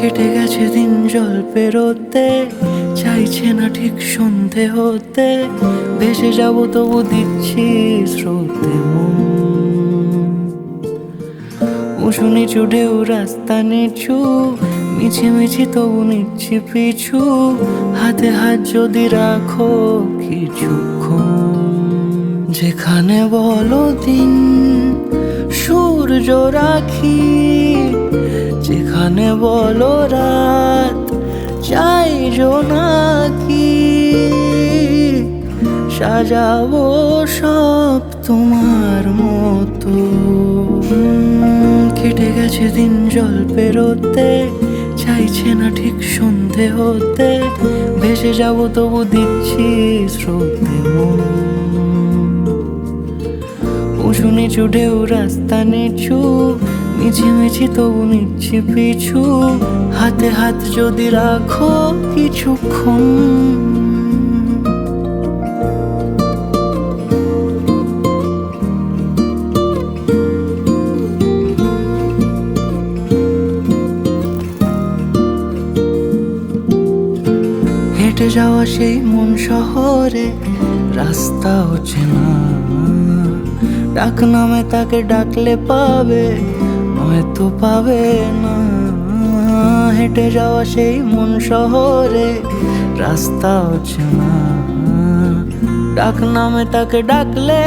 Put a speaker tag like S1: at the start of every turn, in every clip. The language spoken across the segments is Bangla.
S1: কেটে গেছে দিন জল পেরোতে, চাইছে না ঠিক সন্ধে হতে, ভেসে যাব তবু দিচ্ছি স্রোতে মন। উঁচু নিচু ঢেউ রাস্তা নিচু, মিছিমিছি তবু নিচ্ছি পিছু, হাতে হাত যদি রাখো কিছুক্ষণ। যেখানে বলো দিন সূর্য রাখি, যেখানে বলো রাত চাই জোনাকি, সাজাবো সব তোমার মতো। কেটে গেছে দিন জল পেরোতে, চাইছে না ঠিক সন্ধে হতে, ভেসে যাব তবু দিচ্ছি স্রোতে মন। উঁচু নিচু ঢেউ রাস্তা নিচু, মিছিমিছি তবু নিচ্ছি পিছু, হাতে হাত যদি রাখো কিছুক্ষণ। হেঁটে যাওয়া সেই মন শহরে রাস্তা হচ্ছে না, ডাক নামে তাকে ডাকলে পাবে, নয়তো পাবে না। হেঁটে যাওয়া সেই মন শহরে রাস্তা হচ্ছে না, ডাক নামে তাকে ডাকলে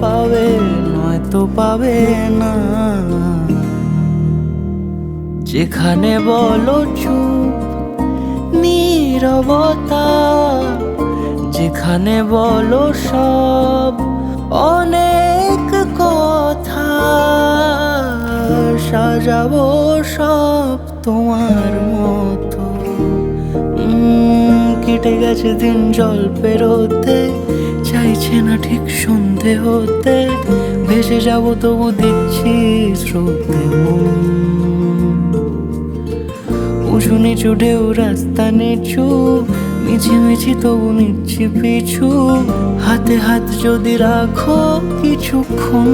S1: পাবে, নয়তো পাবে না। যেখানে বলো চুপ নীরবতা, যেখানে বলো সব অনেক কথা, সাজাবো সব তোমার মতো। কেটে গেছে দিন জল পেরোতে, চাইছে না ঠিক সন্ধে হতে, ভেসে যাব তবু দিচ্ছি স্রোতে মন। উঁচু নিচু ঢেউ রাস্তা নিচু, মিছিমিছি তবু নিচ্ছি পিছু, হাতে হাত যদি রাখো কিছুক্ষণ।